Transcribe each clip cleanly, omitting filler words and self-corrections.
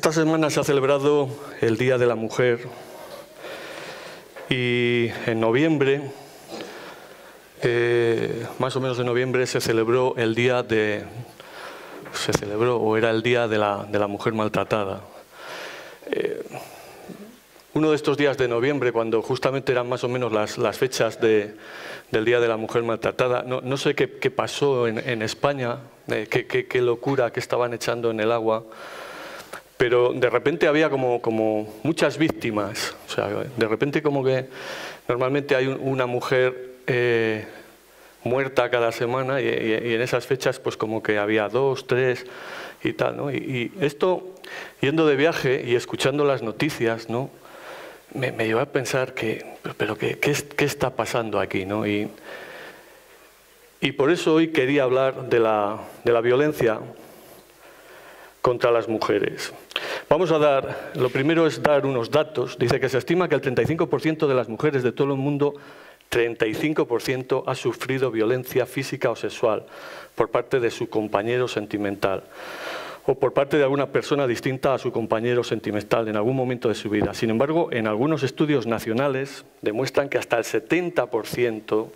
Esta semana se ha celebrado el Día de la Mujer y en noviembre, más o menos en noviembre, se celebró el Día de... era el Día de la Mujer Maltratada. Uno de estos días de noviembre, cuando justamente eran más o menos las fechas del Día de la Mujer Maltratada, no sé qué pasó en España, qué locura que estaban echando en el agua, pero de repente había como muchas víctimas. O sea, de repente como que normalmente hay una mujer muerta cada semana y en esas fechas pues como que había 2, 3 y tal, ¿no? Y esto, yendo de viaje y escuchando las noticias, ¿no?, me llevó a pensar ¿qué está pasando aquí, ¿no? Y por eso hoy quería hablar de la violencia contra las mujeres. Lo primero es dar unos datos. Dice que se estima que el 35% de las mujeres de todo el mundo, 35%, ha sufrido violencia física o sexual por parte de su compañero sentimental o por parte de alguna persona distinta a su compañero sentimental en algún momento de su vida. Sin embargo, en algunos estudios nacionales demuestran que hasta el 70%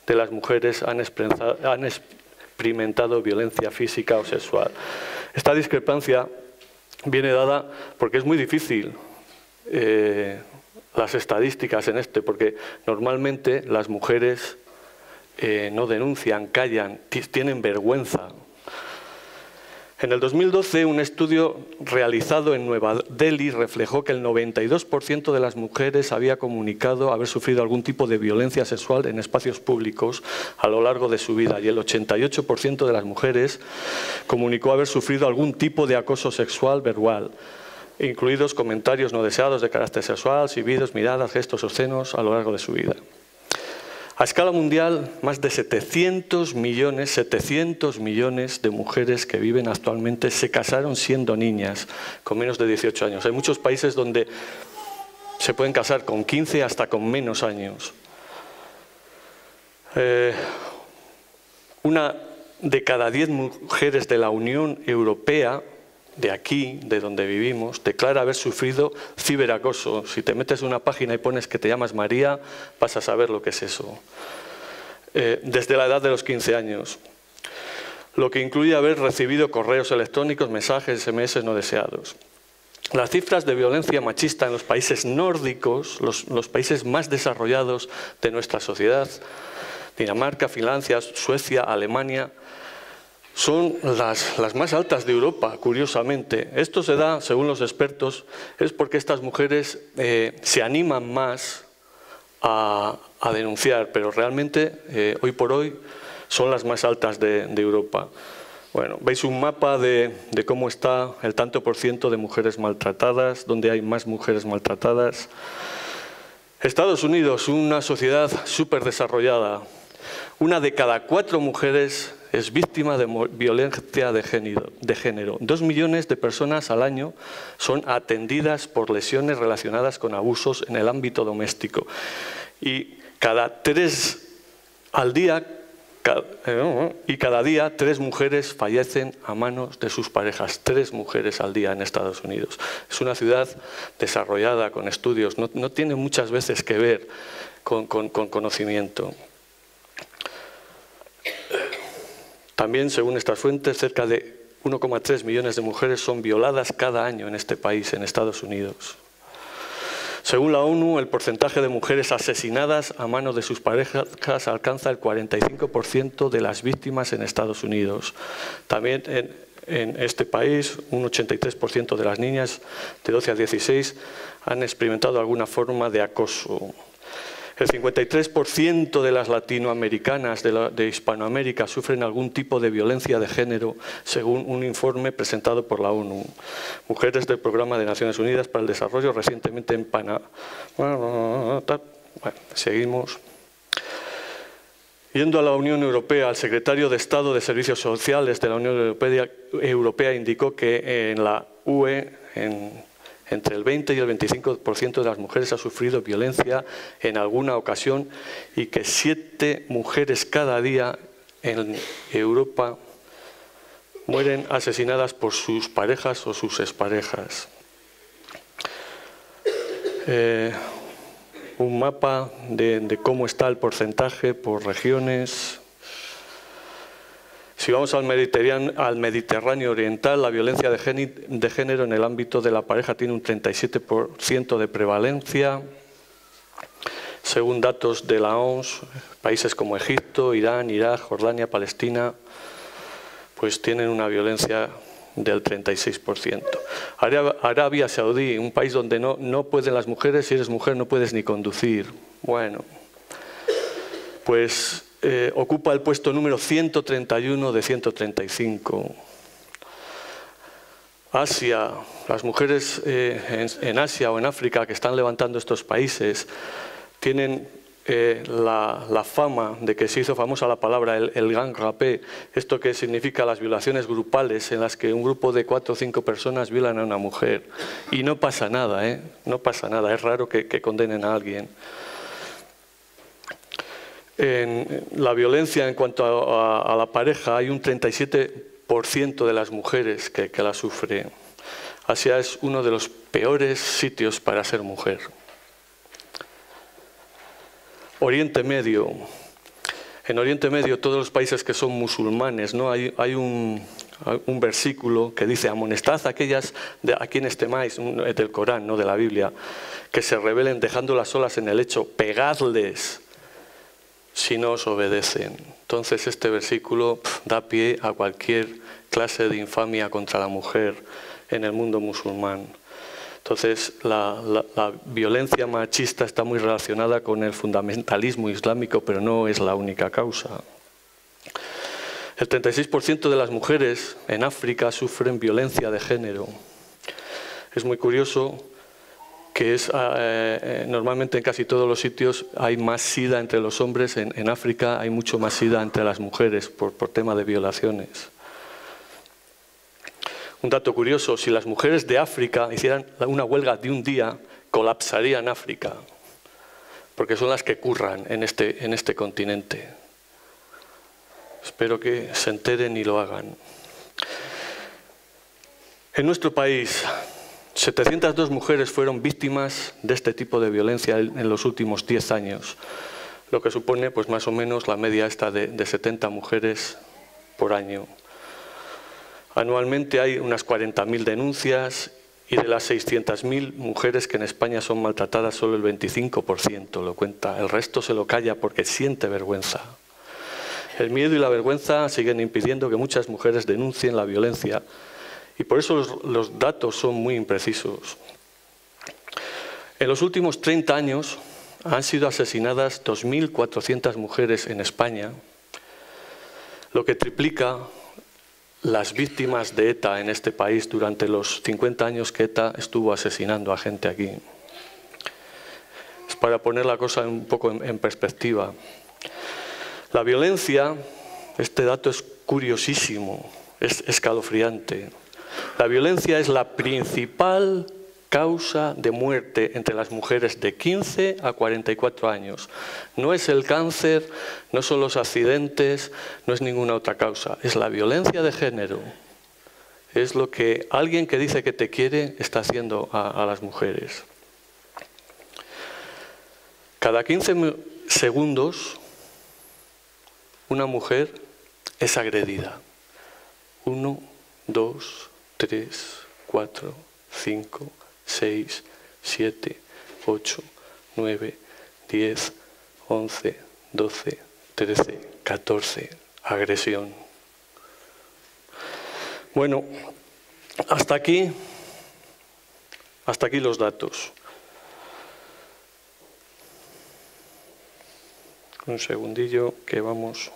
de las mujeres han experimentado violencia física o sexual. Esta discrepancia viene dada porque es muy difícil las estadísticas en porque normalmente las mujeres no denuncian, callan, tienen vergüenza. En el 2012, un estudio realizado en Nueva Delhi reflejó que el 92% de las mujeres había comunicado haber sufrido algún tipo de violencia sexual en espacios públicos a lo largo de su vida, y el 88% de las mujeres comunicó haber sufrido algún tipo de acoso sexual verbal, incluidos comentarios no deseados de carácter sexual, silbidos, miradas, gestos obscenos a lo largo de su vida. A escala mundial, más de 700 millones de mujeres que viven actualmente se casaron siendo niñas, con menos de 18 años. Hay muchos países donde se pueden casar con 15 hasta con menos años. Una de cada 10 mujeres de la Unión Europea, de aquí, de donde vivimos, declara haber sufrido ciberacoso. Si te metes en una página y pones que te llamas María, vas a saber lo que es eso. Desde la edad de los 15 años. Lo que incluye haber recibido correos electrónicos, mensajes, SMS no deseados. Las cifras de violencia machista en los países nórdicos, los países más desarrollados de nuestra sociedad, Dinamarca, Finlandia, Suecia, Alemania, son las más altas de Europa, curiosamente. Esto se da, según los expertos, es porque estas mujeres se animan más a denunciar, pero realmente, hoy por hoy, son las más altas de Europa. Bueno, veis un mapa de cómo está el tanto por ciento de mujeres maltratadas, donde hay más mujeres maltratadas. Estados Unidos, una sociedad súper desarrollada. 1 de cada 4 mujeres es víctima de violencia de género. 2 millones de personas al año son atendidas por lesiones relacionadas con abusos en el ámbito doméstico. Y cada día 3 mujeres fallecen a manos de sus parejas. 3 mujeres al día en Estados Unidos. Es una ciudad desarrollada con estudios, no tiene muchas veces que ver con conocimiento. También, según estas fuentes, cerca de 1,3 millones de mujeres son violadas cada año en este país, en Estados Unidos. Según la ONU, el porcentaje de mujeres asesinadas a manos de sus parejas alcanza el 45% de las víctimas en Estados Unidos. También en este país, un 83% de las niñas de 12 a 16 han experimentado alguna forma de acoso. El 53% de las latinoamericanas de Hispanoamérica sufren algún tipo de violencia de género, según un informe presentado por la ONU. Mujeres del Programa de Naciones Unidas para el Desarrollo, recientemente en Panamá. Bueno, seguimos. Yendo a la Unión Europea, el secretario de Estado de Servicios Sociales de la Unión Europea indicó que en la UE, entre el 20 y el 25% de las mujeres ha sufrido violencia en alguna ocasión y que 7 mujeres cada día en Europa mueren asesinadas por sus parejas o sus exparejas. Un mapa de cómo está el porcentaje por regiones. Si vamos al Mediterráneo oriental, la violencia de género en el ámbito de la pareja tiene un 37% de prevalencia. Según datos de la OMS, países como Egipto, Irán, Irak, Jordania, Palestina, pues tienen una violencia del 36%. Arabia Saudí, un país donde no pueden las mujeres, si eres mujer no puedes ni conducir. Bueno, pues ocupa el puesto número 131 de 135. Asia, las mujeres en Asia o en África que están levantando estos países tienen la fama de que se hizo famosa la palabra el gang rapé, esto que significa las violaciones grupales en las que un grupo de 4 o 5 personas violan a una mujer. Y no pasa nada, no pasa nada, es raro que condenen a alguien. En la violencia en cuanto a la pareja hay un 37% de las mujeres que la sufren. Asia es uno de los peores sitios para ser mujer. Oriente Medio. En Oriente Medio, todos los países que son musulmanes, ¿no? Hay un versículo que dice: amonestad a aquellas a quienes temáis, del Corán, ¿no? De la Biblia, que se rebelen dejándolas solas en el lecho, pegadles si no os obedecen. Entonces este versículo da pie a cualquier clase de infamia contra la mujer en el mundo musulmán. Entonces la violencia machista está muy relacionada con el fundamentalismo islámico, pero no es la única causa. El 36% de las mujeres en África sufren violencia de género. Es muy curioso que normalmente en casi todos los sitios hay más sida entre los hombres. En África hay mucho más sida entre las mujeres por tema de violaciones. Un dato curioso: si las mujeres de África hicieran una huelga de un día, colapsarían África, porque son las que curran en este continente. Espero que se enteren y lo hagan. En nuestro país, 702 mujeres fueron víctimas de este tipo de violencia en los últimos 10 años, lo que supone pues más o menos la media esta de 70 mujeres por año. Anualmente hay unas 40.000 denuncias y de las 600.000 mujeres que en España son maltratadas, solo el 25% lo cuenta. El resto se lo calla porque siente vergüenza. El miedo y la vergüenza siguen impidiendo que muchas mujeres denuncien la violencia y por eso los datos son muy imprecisos. En los últimos 30 años han sido asesinadas 2.400 mujeres en España, lo que triplica las víctimas de ETA en este país durante los 50 años que ETA estuvo asesinando a gente aquí. Es para poner la cosa un poco en perspectiva. La violencia, este dato es curiosísimo, es escalofriante. La violencia es la principal causa de muerte entre las mujeres de 15 a 44 años. No es el cáncer, no son los accidentes, no es ninguna otra causa. Es la violencia de género. Es lo que alguien que dice que te quiere está haciendo a las mujeres. Cada 15 segundos una mujer es agredida. 1, 2, 3, 4, 5, 6, 7, 8, 9, 10, 11, 12, 13, 14. Agresión. Bueno, hasta aquí los datos. Un segundillo que vamos.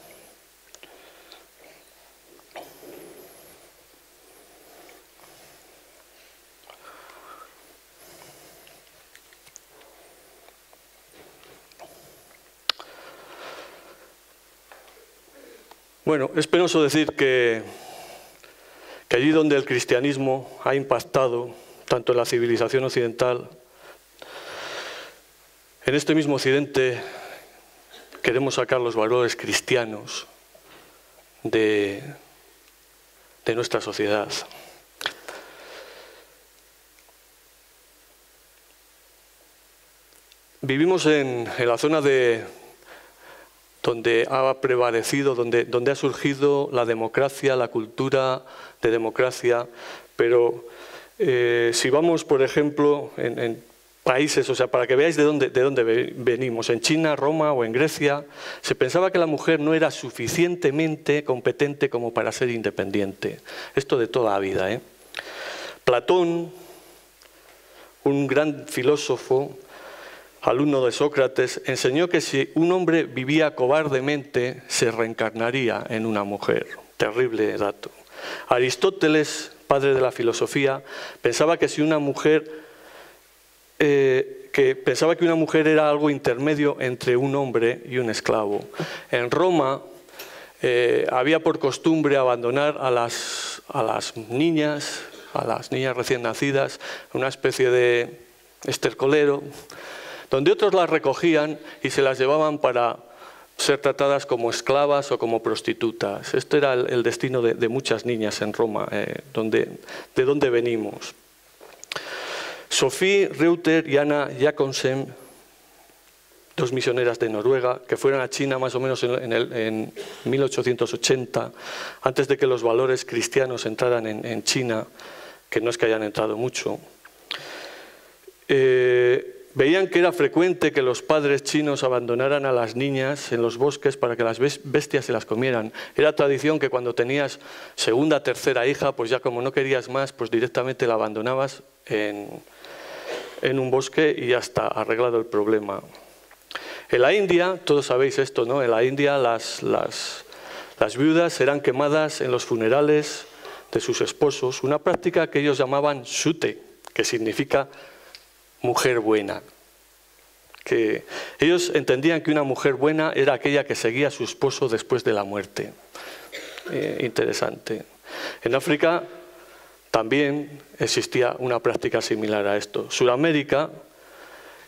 Bueno, es penoso decir que allí donde el cristianismo ha impactado tanto en la civilización occidental, en este mismo occidente queremos sacar los valores cristianos de nuestra sociedad. Vivimos en la zona donde ha prevalecido, donde ha surgido la democracia, la cultura de democracia, pero si vamos, por ejemplo, en países, o sea, para que veáis de dónde venimos, en China, Roma o en Grecia, se pensaba que la mujer no era suficientemente competente como para ser independiente. Esto de toda la vida, ¿eh? Platón, un gran filósofo, alumno de Sócrates, enseñó que si un hombre vivía cobardemente, se reencarnaría en una mujer. Terrible dato. Aristóteles, padre de la filosofía, pensaba que una mujer era algo intermedio entre un hombre y un esclavo. En Roma había por costumbre abandonar a las niñas recién nacidas, una especie de estercolero, donde otros las recogían y se las llevaban para ser tratadas como esclavas o como prostitutas. Este era el destino de muchas niñas en Roma, de donde venimos. Sophie Reuter y Anna Jacobsen, dos misioneras de Noruega, que fueron a China más o menos en 1880, antes de que los valores cristianos entraran en China, que no es que hayan entrado mucho. Veían que era frecuente que los padres chinos abandonaran a las niñas en los bosques para que las bestias se las comieran. Era tradición que cuando tenías segunda, tercera hija, pues ya como no querías más, pues directamente la abandonabas en un bosque y ya está, arreglado el problema. En la India, todos sabéis esto, ¿no? En la India las viudas eran quemadas en los funerales de sus esposos, una práctica que ellos llamaban sute, que significa mujer buena. Que ellos entendían que una mujer buena era aquella que seguía a su esposo después de la muerte. Interesante. En África también existía una práctica similar a esto. Suramérica,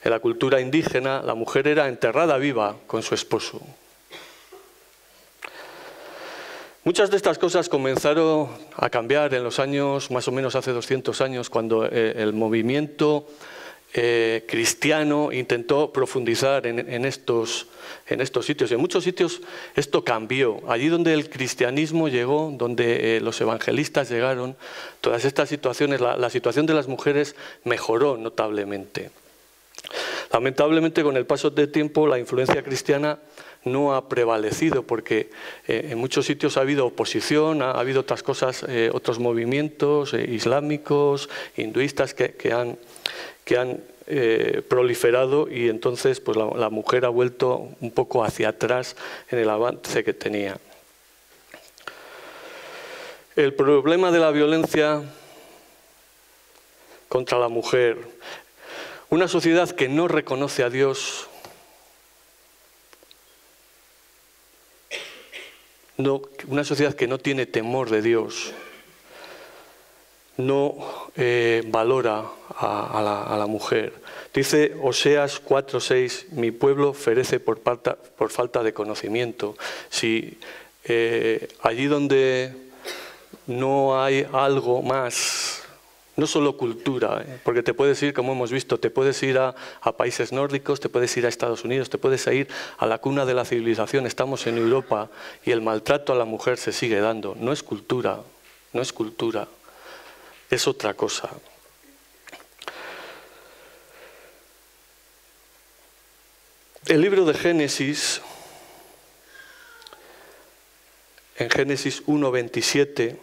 en la cultura indígena, la mujer era enterrada viva con su esposo. Muchas de estas cosas comenzaron a cambiar en los años, más o menos hace 200 años, cuando el movimiento cristiano intentó profundizar en estos sitios. En muchos sitios esto cambió. Allí donde el cristianismo llegó, donde los evangelistas llegaron, todas estas situaciones, la situación de las mujeres mejoró notablemente. Lamentablemente, con el paso del tiempo, la influencia cristiana no ha prevalecido, porque en muchos sitios ha habido oposición, ha habido otras cosas, otros movimientos islámicos, hinduistas que han proliferado, y entonces pues la mujer ha vuelto un poco hacia atrás en el avance que tenía. El problema de la violencia contra la mujer. Una sociedad que no reconoce a Dios, una sociedad que no tiene temor de Dios, no valora a la mujer. Dice Oseas 4:6, mi pueblo perece por falta de conocimiento. Si allí donde no hay algo más, no solo cultura, porque te puedes ir, como hemos visto, te puedes ir a países nórdicos, te puedes ir a Estados Unidos, te puedes ir a la cuna de la civilización. Estamos en Europa y el maltrato a la mujer se sigue dando. No es cultura, no es cultura. Es otra cosa. El libro de Génesis, en Génesis 1:27,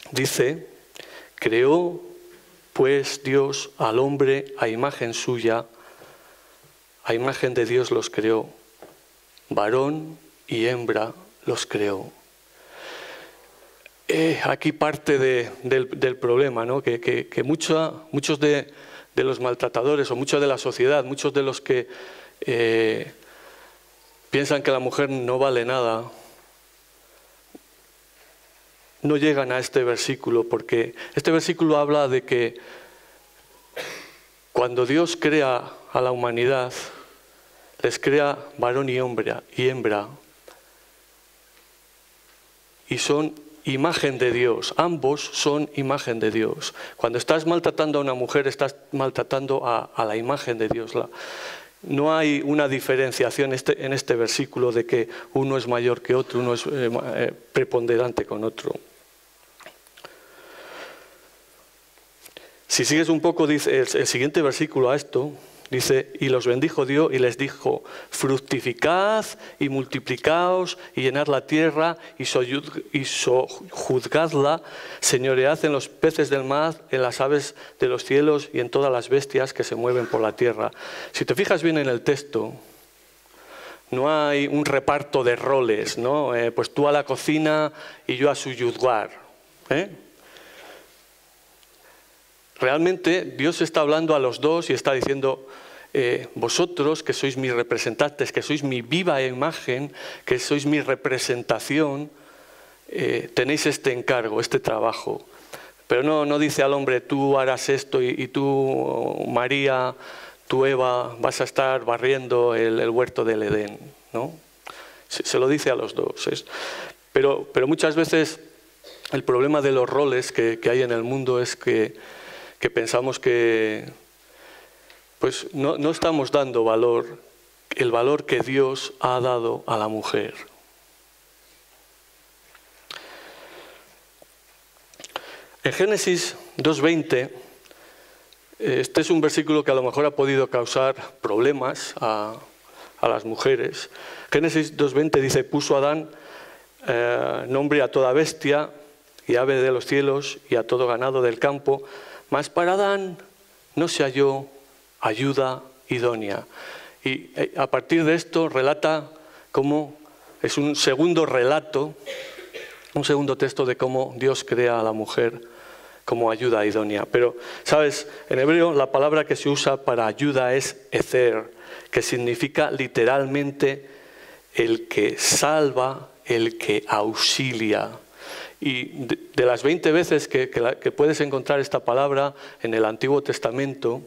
dice: creó pues Dios al hombre a imagen suya, a imagen de Dios los creó, varón y hembra los creó. Aquí parte del problema, ¿no? Que muchos de los maltratadores, o muchos de la sociedad, muchos de los que piensan que la mujer no vale nada, no llegan a este versículo, porque este versículo habla de que cuando Dios crea a la humanidad, les crea varón y hembra, y son imagen de Dios. Ambos son imagen de Dios. Cuando estás maltratando a una mujer, estás maltratando a la imagen de Dios. No hay una diferenciación en este versículo de que uno es mayor que otro, uno es preponderante con otro. Si sigues un poco, dice el siguiente versículo a esto, dice, y los bendijo Dios y les dijo, fructificad y multiplicaos y llenad la tierra y sojuzgadla, señoread en los peces del mar, en las aves de los cielos y en todas las bestias que se mueven por la tierra. Si te fijas bien en el texto, no hay un reparto de roles, ¿no? Pues tú a la cocina y yo a sojuzgar, Realmente Dios está hablando a los dos y está diciendo, vosotros que sois mis representantes, que sois mi viva imagen, que sois mi representación, tenéis este encargo, este trabajo. Pero no dice al hombre, tú harás esto y tú, María, tú, Eva, vas a estar barriendo el huerto del Edén, ¿no? Se lo dice a los dos. Pero muchas veces el problema de los roles que hay en el mundo es que pensamos que pues no estamos dando el valor que Dios ha dado a la mujer. En Génesis 2:20, este es un versículo que a lo mejor ha podido causar problemas a las mujeres. Génesis 2:20 dice, puso Adán nombre a toda bestia y ave de los cielos y a todo ganado del campo, mas para Adán no se halló ayuda idónea. Y a partir de esto relata cómo es un segundo relato, un segundo texto de cómo Dios crea a la mujer como ayuda idónea. Pero, ¿sabes? En hebreo la palabra que se usa para ayuda es ezer, que significa literalmente el que salva, el que auxilia. Y de las 20 veces que puedes encontrar esta palabra en el Antiguo Testamento,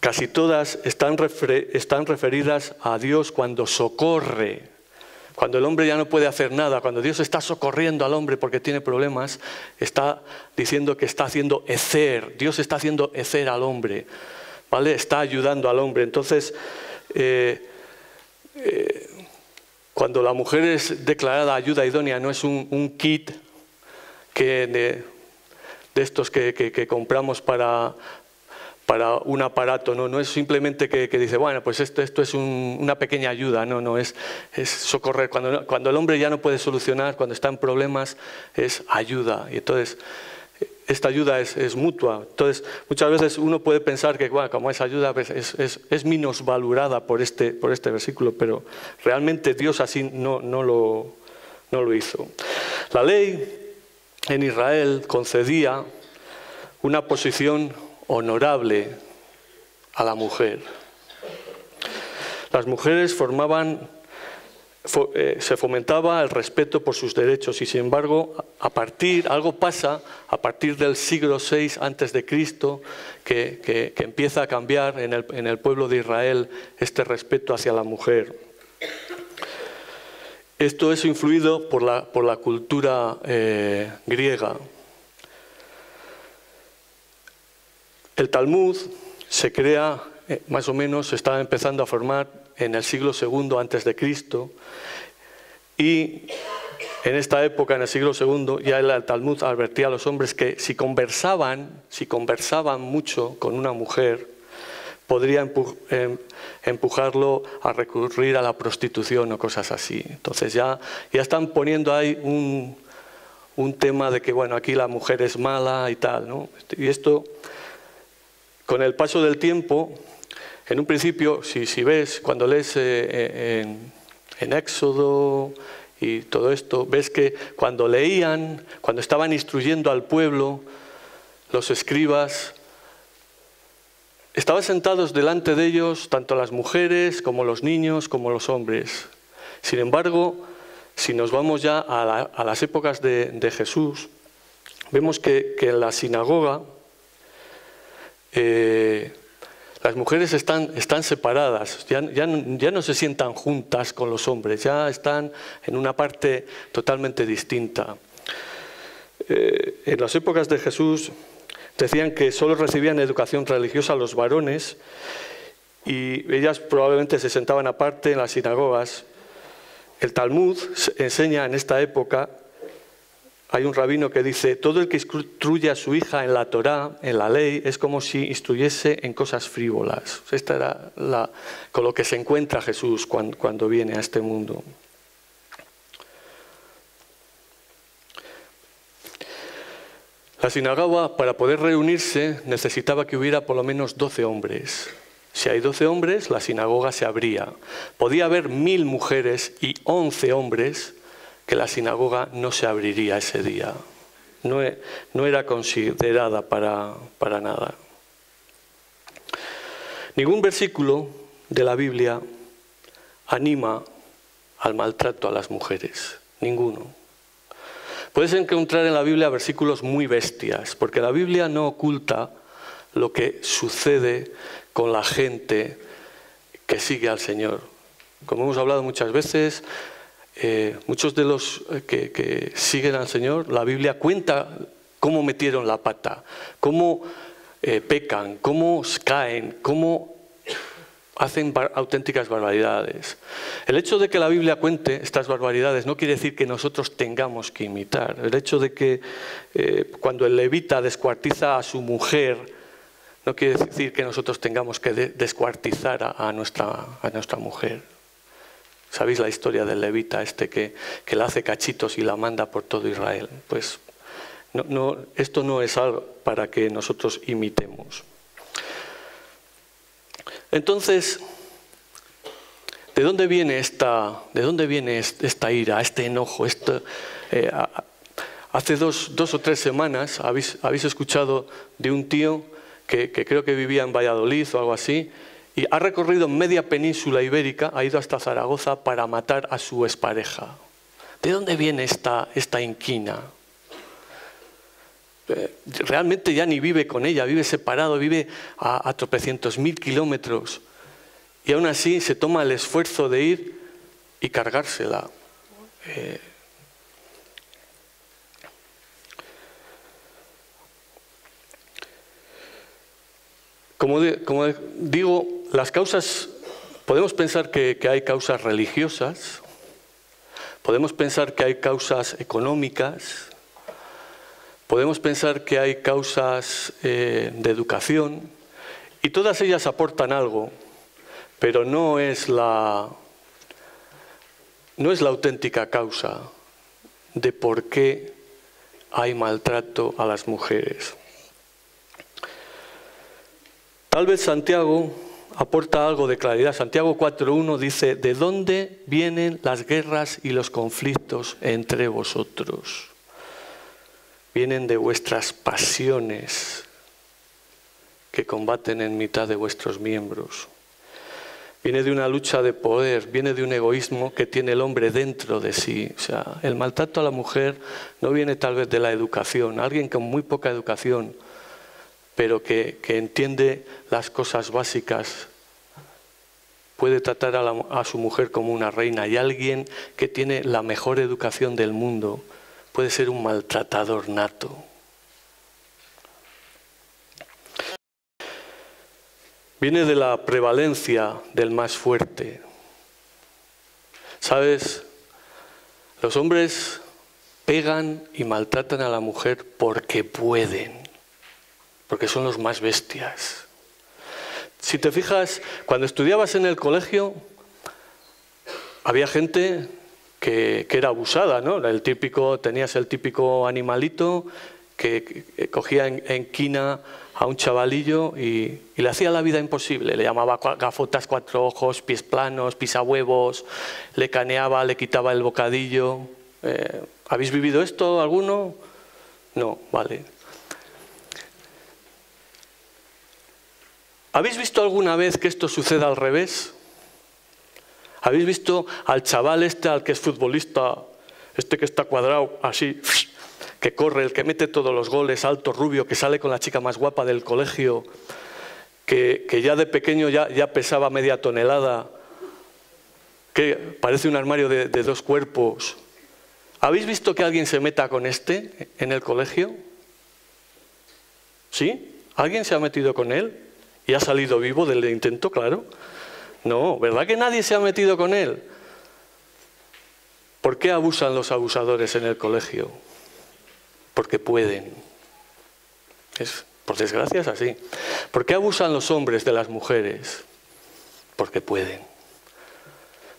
casi todas están referidas a Dios cuando socorre. Cuando el hombre ya no puede hacer nada, cuando Dios está socorriendo al hombre porque tiene problemas, está diciendo que está haciendo ezer. Dios está haciendo ezer al hombre, ¿vale? Está ayudando al hombre. Entonces, cuando la mujer es declarada ayuda idónea, no es un kit de estos que compramos para un aparato, no es simplemente que dice, bueno, pues esto es una pequeña ayuda, no, es socorrer. Cuando el hombre ya no puede solucionar, cuando está en problemas, es ayuda. Y entonces, esta ayuda es mutua. Entonces, muchas veces uno puede pensar que, bueno, como es ayuda, pues es minusvalorada por este versículo, pero realmente Dios así no lo hizo. La ley en Israel concedía una posición honorable a la mujer. Las mujeres se fomentaba el respeto por sus derechos y sin embargo algo pasa a partir del siglo VI a.C. que empieza a cambiar en el pueblo de Israel este respeto hacia la mujer. Esto es influido por la cultura griega. El Talmud se crea, más o menos, se estaba empezando a formar en el siglo II a.C. y en esta época, en el siglo II, ya el Talmud advertía a los hombres que si conversaban mucho con una mujer, podría empujarlo a recurrir a la prostitución o cosas así. Entonces ya están poniendo ahí un tema de que, bueno, aquí la mujer es mala y tal, ¿no? Y esto, con el paso del tiempo, en un principio, si ves, cuando lees en Éxodo y todo esto, ves que cuando estaban instruyendo al pueblo, los escribas, estaban sentados delante de ellos tanto las mujeres como los niños como los hombres. Sin embargo, si nos vamos ya a las épocas de Jesús, vemos que en la sinagoga las mujeres están separadas, ya no se sientan juntas con los hombres, ya están en una parte totalmente distinta. En las épocas de Jesús decían que solo recibían educación religiosa los varones y ellas probablemente se sentaban aparte en las sinagogas. El Talmud enseña en esta época, hay un rabino que dice, todo el que instruye a su hija en la Torá, en la ley, es como si instruyese en cosas frívolas. Esta era con lo que se encuentra Jesús cuando viene a este mundo. La sinagoga, para poder reunirse, necesitaba que hubiera por lo menos 12 hombres. Si hay 12 hombres, la sinagoga se abría. Podía haber 1000 mujeres y 11 hombres, que la sinagoga no se abriría ese día. No era considerada para nada. Ningún versículo de la Biblia anima al maltrato a las mujeres. Ninguno. Puedes encontrar en la Biblia versículos muy bestias, porque la Biblia no oculta lo que sucede con la gente que sigue al Señor. Como hemos hablado muchas veces, muchos de los que siguen al Señor, la Biblia cuenta cómo metieron la pata, cómo pecan, cómo caen, cómo hacen auténticas barbaridades. El hecho de que la Biblia cuente estas barbaridades no quiere decir que nosotros tengamos que imitar. El hecho de que cuando el levita descuartiza a su mujer, no quiere decir que nosotros tengamos que descuartizar a nuestra mujer. ¿Sabéis la historia del levita que la hace cachitos y la manda por todo Israel? Pues esto no es algo para que nosotros imitemos. Entonces, ¿de dónde viene esta ira, este enojo? Hace dos o 3 semanas habéis escuchado de un tío que creo que vivía en Valladolid o algo así, y ha recorrido media península ibérica, ha ido hasta Zaragoza para matar a su expareja. ¿De dónde viene esta inquina? Realmente ya ni vive con ella, vive separado, vive a tropecientos mil kilómetros, y aún así se toma el esfuerzo de ir y cargársela. Como digo, las causas, podemos pensar que hay causas religiosas, podemos pensar que hay causas económicas, podemos pensar que hay causas de educación, y todas ellas aportan algo, pero no es la auténtica causa de por qué hay maltrato a las mujeres. Tal vez Santiago aporta algo de claridad. Santiago 4:1 dice, ¿de dónde vienen las guerras y los conflictos entre vosotros? Vienen de vuestras pasiones que combaten en mitad de vuestros miembros. Viene de una lucha de poder, viene de un egoísmo que tiene el hombre dentro de sí. O sea, el maltrato a la mujer no viene tal vez de la educación. Alguien con muy poca educación, pero que entiende las cosas básicas, puede tratar a su mujer como una reina. Y alguien que tiene la mejor educación del mundo puede ser un maltratador nato. Viene de la prevalencia del más fuerte. ¿Sabes? Los hombres pegan y maltratan a la mujer porque pueden, porque son los más bestias. Si te fijas, cuando estudiabas en el colegio, había gente que era abusada, ¿no? Tenías el típico animalito que cogía en quina a un chavalillo y le hacía la vida imposible. Le llamaba gafotas 4 ojos, pies planos, pisahuevos, le caneaba, le quitaba el bocadillo. ¿Habéis vivido esto alguno? No, vale. ¿Habéis visto alguna vez que esto suceda al revés? ¿Habéis visto al chaval al que es futbolista, que está cuadrado así, que corre, el que mete todos los goles, alto, rubio, que sale con la chica más guapa del colegio, que ya de pequeño ya pesaba media tonelada, que parece un armario de 2 cuerpos? ¿Habéis visto que alguien se meta con en el colegio? ¿Sí? ¿Alguien se ha metido con él? ¿Y ha salido vivo del intento? Claro. No, ¿verdad que nadie se ha metido con él? ¿Por qué abusan los abusadores en el colegio? Porque pueden. Por desgracia es así. ¿Por qué abusan los hombres de las mujeres? Porque pueden.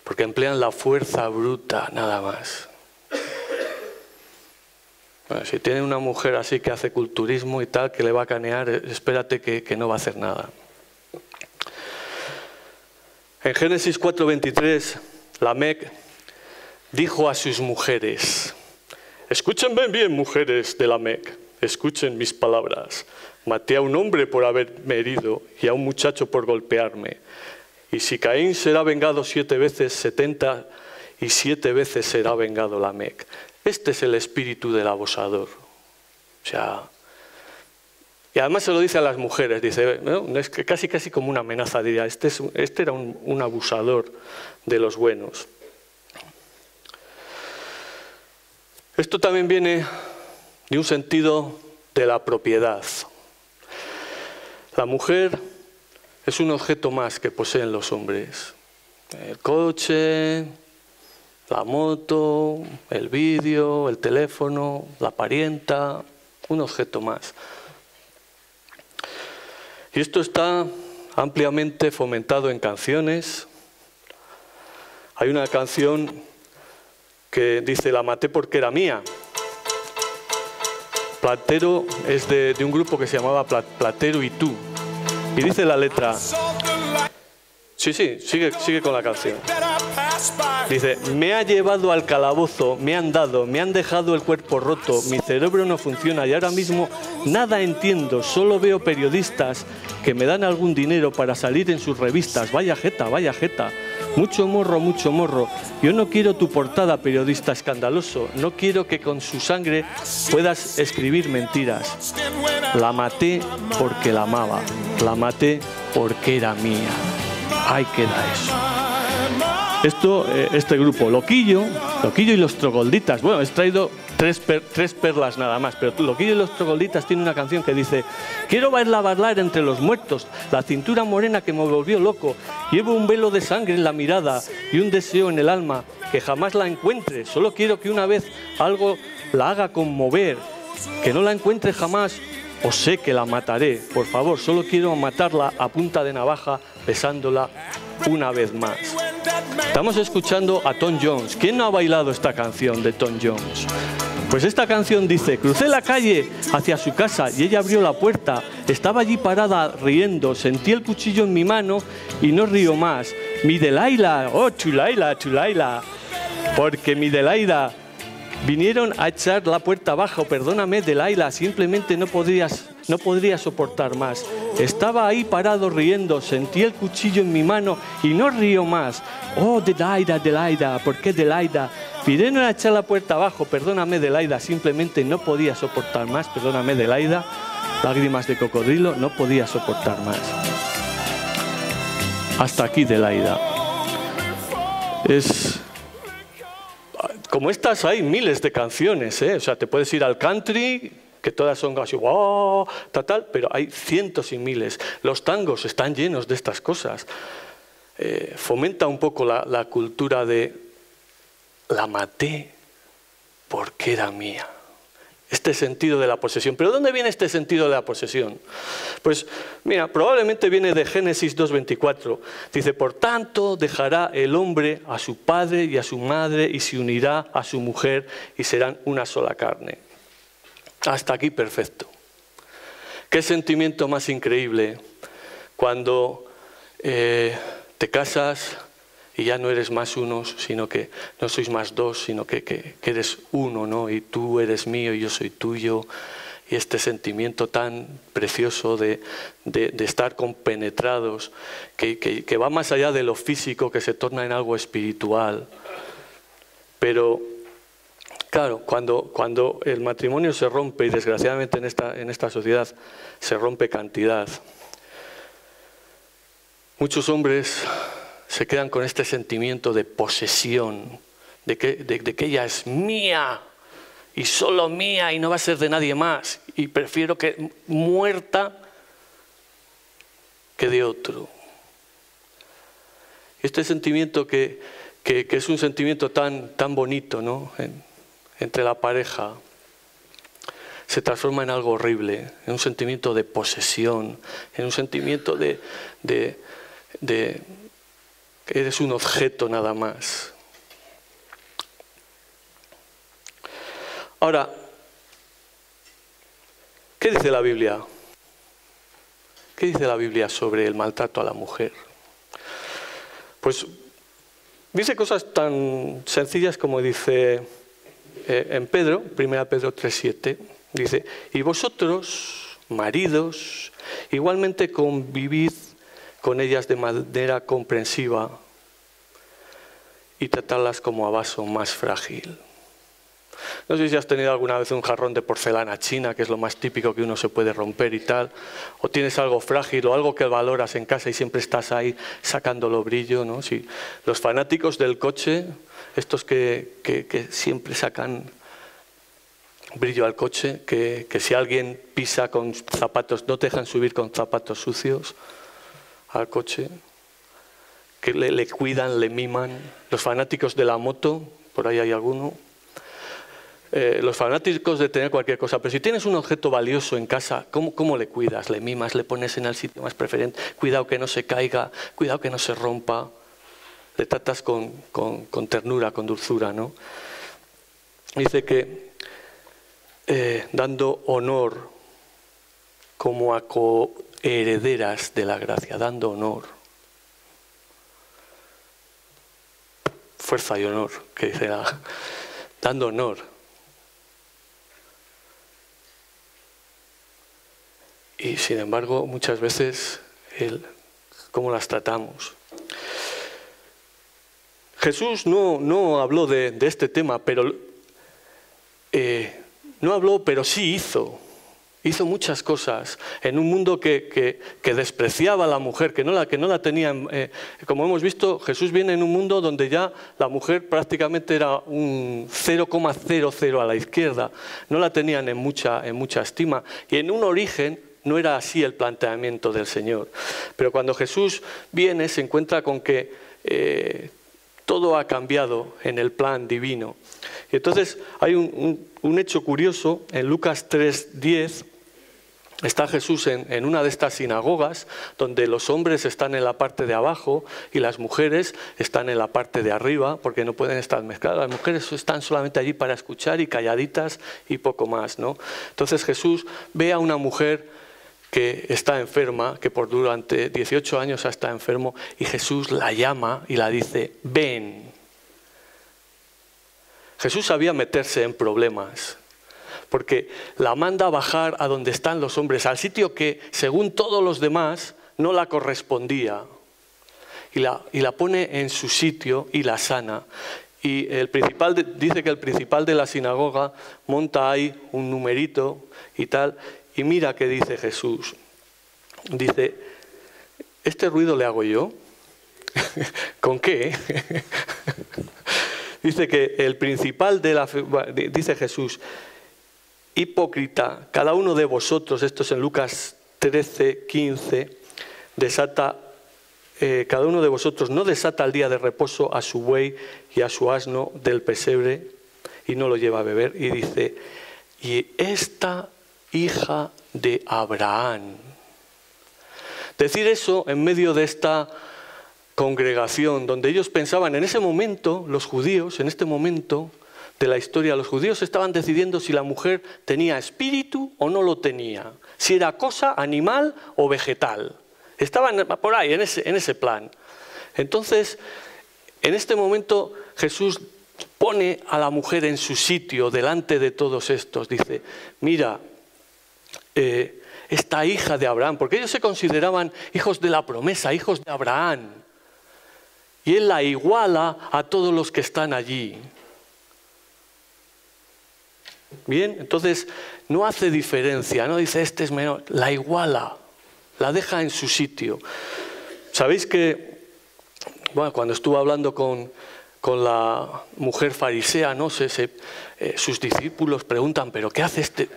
Porque emplean la fuerza bruta, nada más. Bueno, si tiene una mujer así que hace culturismo y tal, que le va a canear, espérate que no va a hacer nada. En Génesis 4:23, Lamec dijo a sus mujeres: escúchenme bien, mujeres de Lamec, escuchen mis palabras. Maté a un hombre por haberme herido y a un muchacho por golpearme. Y si Caín será vengado 7 veces, 77 veces será vengado Lamec. Este es el espíritu del abusador. O sea, y además se lo dice a las mujeres, dice, ¿no? Es que casi como una amenaza, diría, este era un abusador de los buenos. Esto también viene de un sentido de la propiedad. La mujer es un objeto más que poseen los hombres. El coche, la moto, el vídeo, el teléfono, la parienta, un objeto más. Y esto está ampliamente fomentado en canciones. Hay una canción que dice: la maté porque era mía. Platero es de un grupo que se llamaba Platero y tú. Y dice la letra... Sí, sigue con la canción. Dice: me ha llevado al calabozo, me han dejado el cuerpo roto, mi cerebro no funciona y ahora mismo nada entiendo, solo veo periodistas que me dan algún dinero para salir en sus revistas. Vaya jeta, mucho morro. Yo no quiero tu portada, periodista escandaloso, no quiero que con su sangre puedas escribir mentiras. La maté porque la amaba, la maté porque era mía. Ahí queda eso. Este grupo, Loquillo y los Trogolditas. Bueno, he traído tres perlas nada más, pero Loquillo y los Trogolditas tiene una canción que dice: quiero bailar entre los muertos, la cintura morena que me volvió loco, llevo un velo de sangre en la mirada y un deseo en el alma que jamás la encuentre, solo quiero que una vez algo la haga conmover, que no la encuentre jamás o sé que la mataré, por favor, solo quiero matarla a punta de navaja besándola una vez más. Estamos escuchando a Tom Jones. ¿Quién no ha bailado esta canción de Tom Jones? Pues esta canción dice: crucé la calle hacia su casa y ella abrió la puerta. Estaba allí parada riendo, sentí el cuchillo en mi mano y no río más. Mi Delilah, oh Chulaila, porque mi Delilah, vinieron a echar la puerta abajo. Perdóname, Delilah, simplemente no podría soportar más. Estaba ahí parado riendo, sentí el cuchillo en mi mano y no río más. Oh, Delilah, ¿por qué Delilah? Vinieron a echar la puerta abajo. Perdóname, Delilah, simplemente no podía soportar más. Perdóname, Delilah, lágrimas de cocodrilo, no podía soportar más. Hasta aquí, Delilah. Como estas hay miles de canciones, ¿eh? O sea, te puedes ir al country, que todas son así, wow, tal, pero hay cientos y miles. Los tangos están llenos de estas cosas. Fomenta un poco la cultura de la maté porque era mía. Este sentido de la posesión. ¿Pero dónde viene este sentido de la posesión? Pues mira, probablemente viene de Génesis 2:24. Dice: por tanto dejará el hombre a su padre y a su madre y se unirá a su mujer y serán una sola carne. Hasta aquí perfecto. Qué sentimiento más increíble cuando te casas y ya no eres más unos, sino que no sois más dos, sino que eres uno, ¿no? Y tú eres mío y yo soy tuyo. Y este sentimiento tan precioso de estar compenetrados, que va más allá de lo físico, que se torna en algo espiritual. Pero, claro, cuando el matrimonio se rompe, y desgraciadamente en esta sociedad se rompe cantidad, muchos hombres se quedan con este sentimiento de posesión, de que ella es mía y solo mía y no va a ser de nadie más. Y prefiero que muerta que de otro. Este sentimiento que es un sentimiento tan bonito, ¿no? Entre la pareja, se transforma en algo horrible, en un sentimiento de posesión, en un sentimiento de que eres un objeto nada más. Ahora, ¿qué dice la Biblia? ¿Qué dice la Biblia sobre el maltrato a la mujer? Pues dice cosas tan sencillas como dice en Pedro, 1 Pedro 3:7, dice: y vosotros, maridos, igualmente convivid con ellas de manera comprensiva y tratarlas como a vaso más frágil. No sé si has tenido alguna vez un jarrón de porcelana china, que es lo más típico que uno se puede romper y tal, o tienes algo frágil o algo que valoras en casa y siempre estás ahí sacándolo brillo, ¿no? Sí. Los fanáticos del coche, estos que siempre sacan brillo al coche, que si alguien pisa con zapatos, no te dejan subir con zapatos sucios al coche, que le cuidan, le miman. Los fanáticos de la moto, por ahí hay alguno. Los fanáticos de tener cualquier cosa, pero si tienes un objeto valioso en casa, ¿cómo le cuidas? Le mimas, le pones en el sitio más preferente, cuidado que no se caiga, cuidado que no se rompa, le tratas con ternura, con dulzura, ¿no? Dice que dando honor como a coherederas de la gracia, dando honor, fuerza y honor, que dice dando honor. Y sin embargo, muchas veces, ¿cómo las tratamos? Jesús no habló de este tema, pero no habló, pero sí hizo. Hizo muchas cosas en un mundo que despreciaba a la mujer, que no la tenía. Como hemos visto, Jesús viene en un mundo donde ya la mujer prácticamente era un 0,00 a la izquierda. No la tenían en mucha estima. Y en un origen no era así el planteamiento del Señor. Pero cuando Jesús viene se encuentra con que todo ha cambiado en el plan divino. Y entonces hay un hecho curioso en Lucas 3:10. Está Jesús en una de estas sinagogas donde los hombres están en la parte de abajo y las mujeres están en la parte de arriba porque no pueden estar mezcladas. Las mujeres están solamente allí para escuchar y calladitas y poco más, ¿no? Entonces Jesús ve a una mujer que está enferma, que por durante 18 años ha estado enfermo, y Jesús la llama y la dice: ven. Jesús sabía meterse en problemas, porque la manda a bajar a donde están los hombres, al sitio que, según todos los demás, no la correspondía. Y la pone en su sitio y la sana. Y dice que el principal de la sinagoga monta ahí un numerito y tal. Y mira qué dice Jesús. Dice: ¿este ruido le hago yo? ¿Con qué? Dice que el principal dice Jesús: hipócrita, cada uno de vosotros, esto es en Lucas 13:15, cada uno de vosotros no desata el día de reposo a su buey y a su asno del pesebre y no lo lleva a beber. Y dice: y esta hija de Abraham. Decir eso en medio de esta congregación donde ellos pensaban en ese momento, los judíos, en este momento de la historia, los judíos estaban decidiendo si la mujer tenía espíritu o no lo tenía, si era cosa animal o vegetal. Estaban por ahí, en ese plan. Entonces, en este momento Jesús pone a la mujer en su sitio delante de todos estos. Dice: mira, esta hija de Abraham, porque ellos se consideraban hijos de la promesa, hijos de Abraham. Y él la iguala a todos los que están allí. Bien, entonces no hace diferencia, no dice este es menor, la iguala, la deja en su sitio. Sabéis que, bueno, cuando estuve hablando con la mujer farisea, ¿no? Sus discípulos preguntan: ¿pero qué hace este?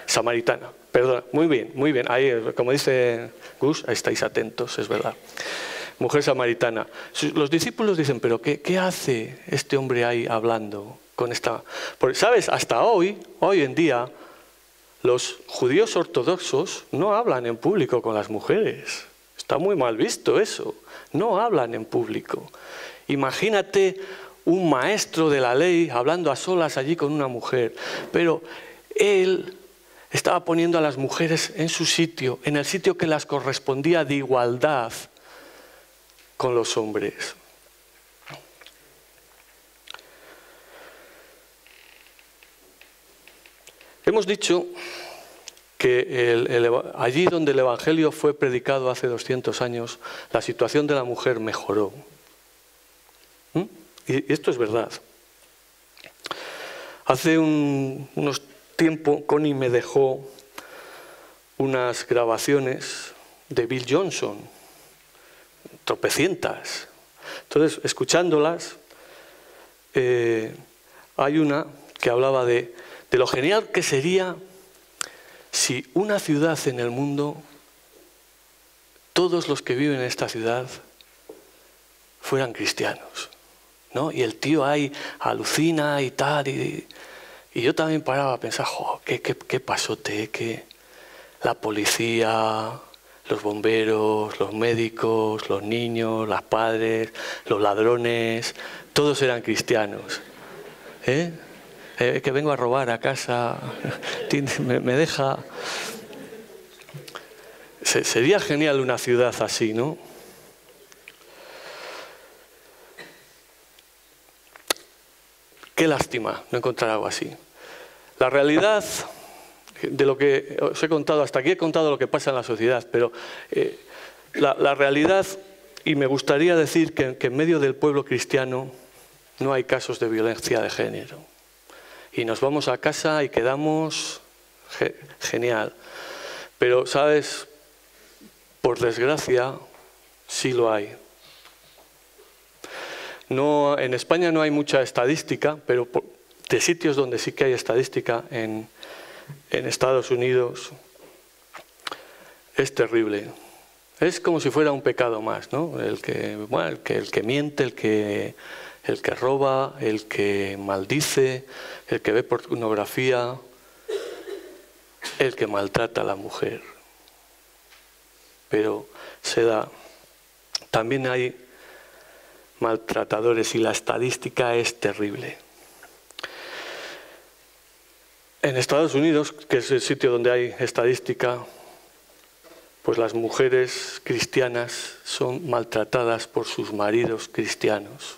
Samaritana. Perdón, muy bien, muy bien. Ahí, como dice Gus, ahí estáis atentos, es verdad. Mujer samaritana. Los discípulos dicen, pero ¿qué hace este hombre ahí hablando con esta...? Porque, ¿sabes? Hasta hoy en día, los judíos ortodoxos no hablan en público con las mujeres. Está muy mal visto eso. No hablan en público. Imagínate un maestro de la ley hablando a solas allí con una mujer. Pero él estaba poniendo a las mujeres en su sitio, en el sitio que las correspondía de igualdad con los hombres. Hemos dicho que allí donde el Evangelio fue predicado hace 200 años, la situación de la mujer mejoró. Y esto es verdad. Hace unos tiempo Connie me dejó unas grabaciones de Bill Johnson, tropecientas. Entonces, escuchándolas, hay una que hablaba de lo genial que sería si una ciudad en el mundo, todos los que viven en esta ciudad fueran cristianos, ¿no? Y el tío ahí alucina y tal, y yo también paraba a pensar, qué pasote, que la policía, los bomberos, los médicos, los niños, los padres, los ladrones, todos eran cristianos. Que vengo a robar a casa, me deja... Sería genial una ciudad así, ¿no? Qué lástima no encontrar algo así. La realidad de lo que os he contado, hasta aquí he contado lo que pasa en la sociedad, pero la realidad, y me gustaría decir que en medio del pueblo cristiano no hay casos de violencia de género. Y nos vamos a casa y quedamos genial. Pero, ¿sabes? Por desgracia, sí lo hay. No, en España no hay mucha estadística, pero de sitios donde sí que hay estadística, en Estados Unidos, es terrible. Es como si fuera un pecado más, ¿no? El que miente, el que roba, el que maldice, el que ve pornografía, el que maltrata a la mujer. Pero se da. También hay maltratadores y la estadística es terrible. En Estados Unidos, que es el sitio donde hay estadística, pues las mujeres cristianas son maltratadas por sus maridos cristianos.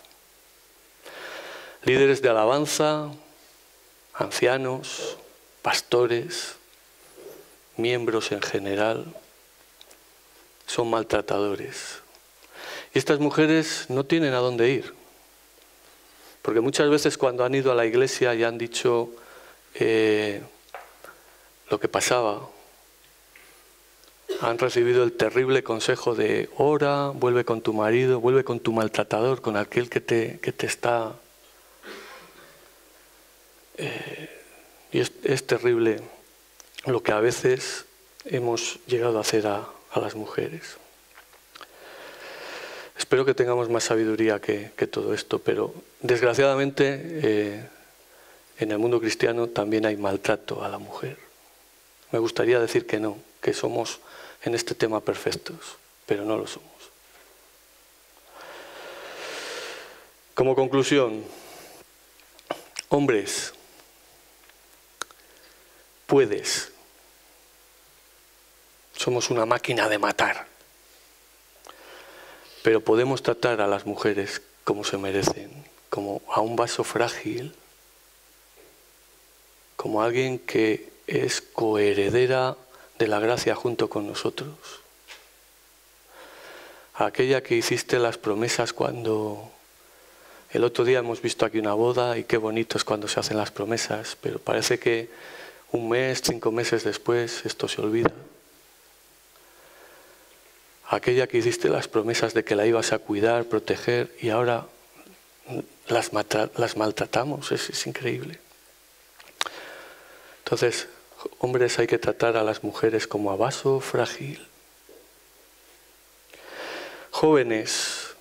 Líderes de alabanza, ancianos, pastores, miembros en general, son maltratadores. Y estas mujeres no tienen a dónde ir. Porque muchas veces cuando han ido a la iglesia y han dicho lo que pasaba, han recibido el terrible consejo de ora, vuelve con tu marido, vuelve con tu maltratador, con aquel que te está... y es terrible lo que a veces hemos llegado a hacer a las mujeres. Espero que tengamos más sabiduría que todo esto, pero desgraciadamente en el mundo cristiano también hay maltrato a la mujer. Me gustaría decir que no, que somos en este tema perfectos, pero no lo somos. Como conclusión, hombres, puedes. Somos una máquina de matar. Pero podemos tratar a las mujeres como se merecen, como a un vaso frágil, como alguien que es coheredera de la gracia junto con nosotros. Aquella que hiciste las promesas cuando... El otro día hemos visto aquí una boda y qué bonito es cuando se hacen las promesas, pero parece que un mes, 5 meses después, esto se olvida. Aquella que hiciste las promesas de que la ibas a cuidar, proteger, y ahora las maltratamos, es increíble. Entonces, Hombres, hay que tratar a las mujeres como a vaso frágil. Jóvenes,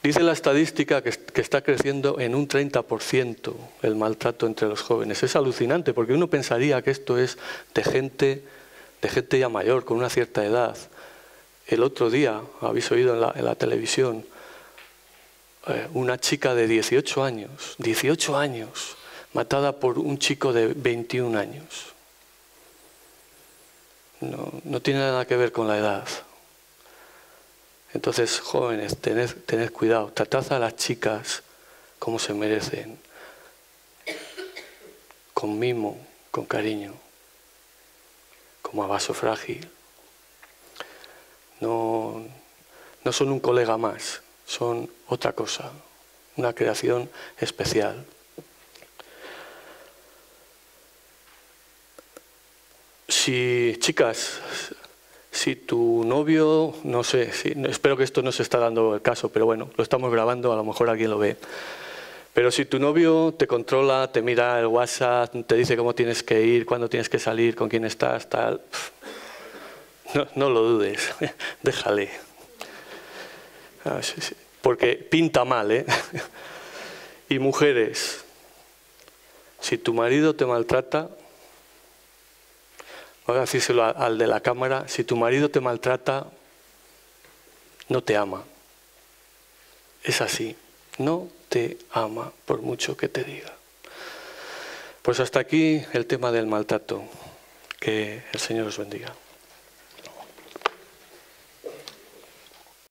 dice la estadística que está creciendo en un 30% el maltrato entre los jóvenes. Es alucinante porque uno pensaría que esto es de gente ya mayor, con una cierta edad. El otro día, habéis oído en la televisión, una chica de 18 años, matada por un chico de 21 años. No tiene nada que ver con la edad. Entonces, jóvenes, tened cuidado, tratad a las chicas como se merecen, con mimo, con cariño, como a vaso frágil. No son un colega más, son otra cosa, una creación especial. Chicas, si tu novio, no sé, espero que esto no se está dando el caso, pero bueno, lo estamos grabando, a lo mejor alguien lo ve. Pero si tu novio te controla, te mira el WhatsApp, te dice cómo tienes que ir, cuándo tienes que salir, con quién estás, tal, no lo dudes, déjale. Sí. Porque pinta mal, ¿eh? Y mujeres, si tu marido te maltrata, voy a decírselo al de la cámara, si tu marido te maltrata, no te ama. Es así, no te ama por mucho que te diga. Pues hasta aquí el tema del maltrato. Que el Señor os bendiga.